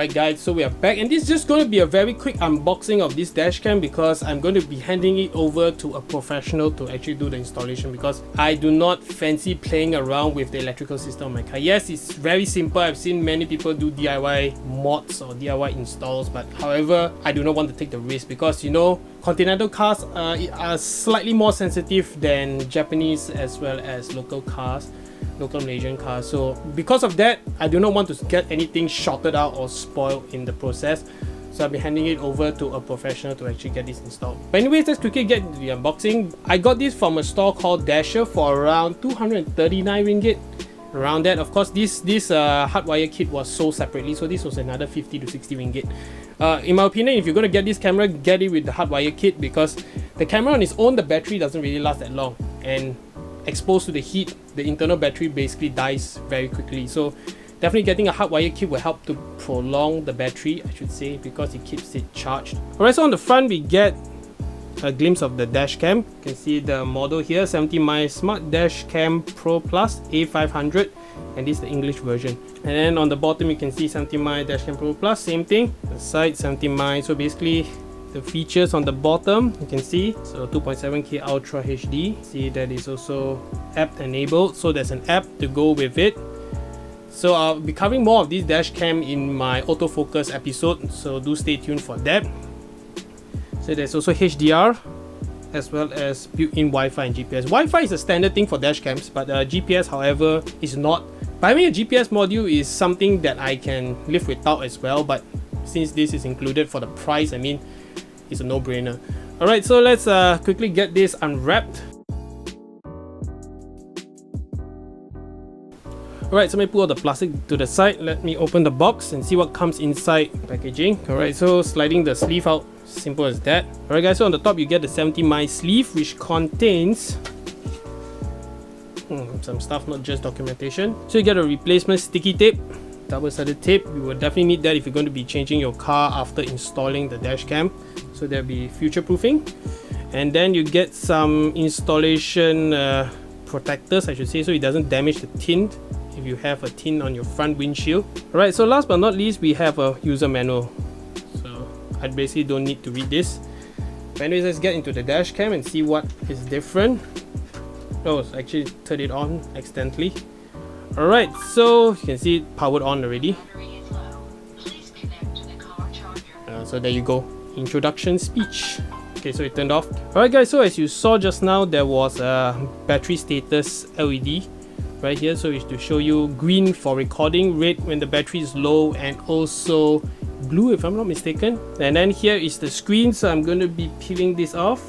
Right guys, so we are back, and this is just going to be a very quick unboxing of this dash cam because I'm going to be handing it over to a professional to actually do the installation because I do not fancy playing around with the electrical system of my car. Yes, it's very simple. I've seen many people do DIY mods or DIY installs, but however, I do not want to take the risk because, you know, continental cars are slightly more sensitive than Japanese as well as local cars, local Malaysian cars. So because of that, I do not want to get anything shorted out or spoiled in the process. So I'll be handing it over to a professional to actually get this installed. But anyways, let's quickly get into the unboxing. I got this from a store called Dasher for around 239 ringgit. Around that, of course, this hardwire kit was sold separately, so this was another 50 to 60 ringgit. In my opinion, if you're going to get this camera, get it with the hardwire kit because the camera on its own, the battery doesn't really last that long, and exposed to the heat, the internal battery basically dies very quickly. So definitely getting a hardwire kit will help to prolong the battery, I should say, because it keeps it charged. Alright, so on the front we get a glimpse of the dash cam. You can see the model here, 70mm Smart Dash Cam Pro Plus A500, and this is the English version. And then on the bottom you can see 70mm Dash Cam Pro Plus, same thing. The side 70mm, so basically the features on the bottom you can see, so 2.7K Ultra HD. See that is also app enabled, so there's an app to go with it. So I'll be covering more of this dash cam in my autofocus episode, so do stay tuned for that. So there's also HDR as well as built-in Wi-Fi and GPS. Wi-Fi is a standard thing for dash cams, but GPS however is not. By the way, a GPS module is something that I can live without as well, but since this is included for the price, I mean, it's a no-brainer. Alright, so let's quickly get this unwrapped. Alright, so let me pull out the plastic to the side. Let me open the box and see what comes inside packaging. Alright, so sliding the sleeve out, simple as that. Alright guys, so on the top you get the 70mm sleeve, which contains some stuff, not just documentation. So you get a replacement sticky tape, double-sided tape. You will definitely need that if you're going to be changing your car after installing the dash cam, so there'll be future proofing. And then you get some installation protectors, I should say, so it doesn't damage the tint if you have a tint on your front windshield. Alright, so last but not least, we have a user manual, so I basically don't need to read this. But anyways, let's get into the dash cam and see what is different. Oh, I actually turned it on accidentally. Alright, so you can see it powered on already. So there you go, introduction speech. Okay, so it turned off. Alright guys, so as you saw just now, there was a battery status LED right here, so it's to show you green for recording, red when the battery is low, and also blue if I'm not mistaken. And then here is the screen, so I'm going to be peeling this off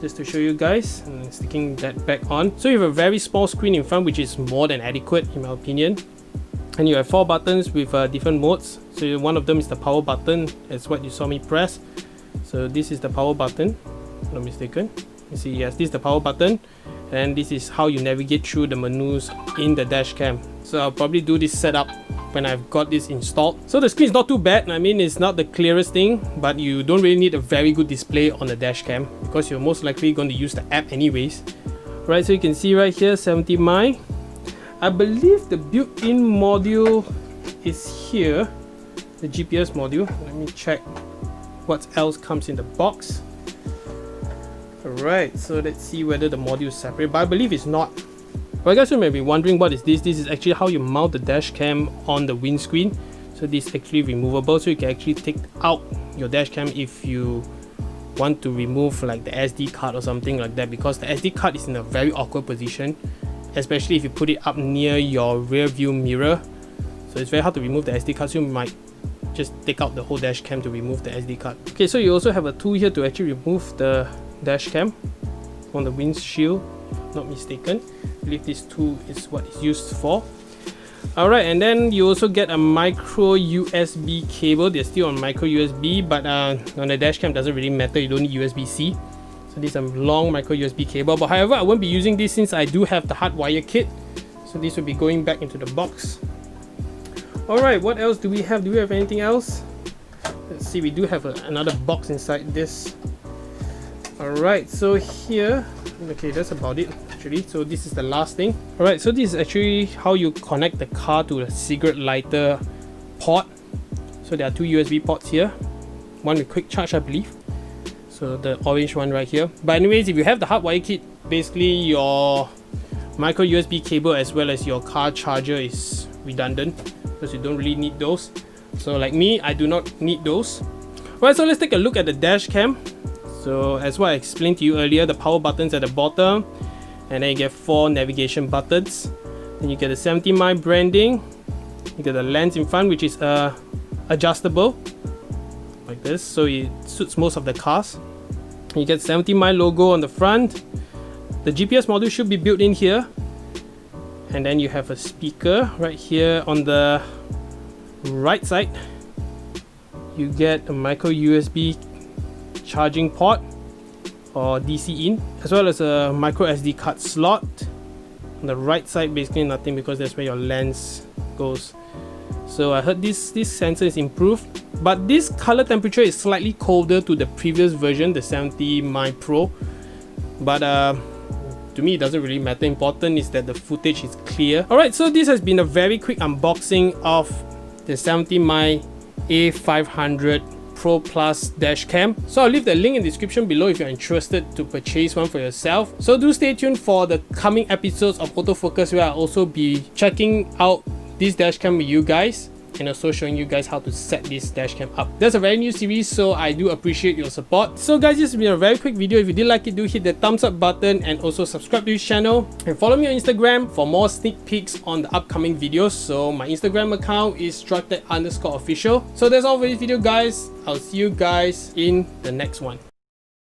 just to show you guys and sticking that back on. So you have a very small screen in front, which is more than adequate in my opinion. And you have 4 buttons with different modes. So one of them is the power button, that's what you saw me press. So this is the power button, if I'm not mistaken. You see, yes, this is the power button, and this is how you navigate through the menus in the dash cam. So I'll probably do this setup when I've got this installed. So the screen is not too bad. I mean, it's not the clearest thing, but you don't really need a very good display on the dash cam because you're most likely going to use the app anyways. Right, so you can see right here 70mm. I believe the built-in module is here, the GPS module. Let me check what else comes in the box. Alright, so let's see whether the module is separate, but I believe it's not. Well, I guess you may be wondering what is this. This is actually how you mount the dash cam on the windscreen. So this is actually removable, so you can actually take out your dash cam if you want to remove like the SD card or something like that, because the SD card is in a very awkward position, especially if you put it up near your rear view mirror. So it's very hard to remove the SD card, so you might just take out the whole dash cam to remove the SD card. Okay, so you also have a tool here to actually remove the dash cam on the windshield, if I'm not mistaken. I believe this tool is what it's used for. Alright, and then you also get a micro USB cable. They're still on micro USB, but on the dash cam doesn't really matter, you don't need USB-C. So this is a long micro USB cable, but however I won't be using this since I do have the hardwire kit. So this will be going back into the box. Alright, what else do we have? Do we have anything else? Let's see, we do have another box inside this. Alright, so here, okay, that's about it actually. So this is the last thing. Alright, so this is actually how you connect the car to the cigarette lighter port. So there are two USB ports here, one with quick charge, I believe. So the orange one right here. But anyways, if you have the hardwire kit, basically your micro USB cable as well as your car charger is redundant because you don't really need those. So like me, I do not need those. Alright, so let's take a look at the dash cam. So as what I explained to you earlier, the power buttons at the bottom, and then you get 4 navigation buttons. Then you get the 70 mm branding. You get the lens in front, which is adjustable like this, so it suits most of the cars. You get 70 mm logo on the front. The GPS module should be built in here, and then you have a speaker right here on the right side. You get a micro USB charging port or DC in, as well as a micro SD card slot. On the right side, basically nothing because that's where your lens goes. So I heard this sensor is improved, but this color temperature is slightly colder to the previous version, the 70 mm Pro. But to me, it doesn't really matter. Important is that the footage is clear. Alright, so this has been a very quick unboxing of the 70 mm A500 Pro Plus dash cam. So I'll leave the link in the description below if you're interested to purchase one for yourself. So do stay tuned for the coming episodes of Autofocus, where I'll also be checking out this dash cam with you guys and also showing you guys how to set this dash cam up. That's a very new series, so I do appreciate your support. So guys, this has been a very quick video. If you did like it, do hit the thumbs up button and also subscribe to this channel, and follow me on Instagram for more sneak peeks on the upcoming videos. So my Instagram account is structed_official. So that's all for this video, guys. I'll see you guys in the next one.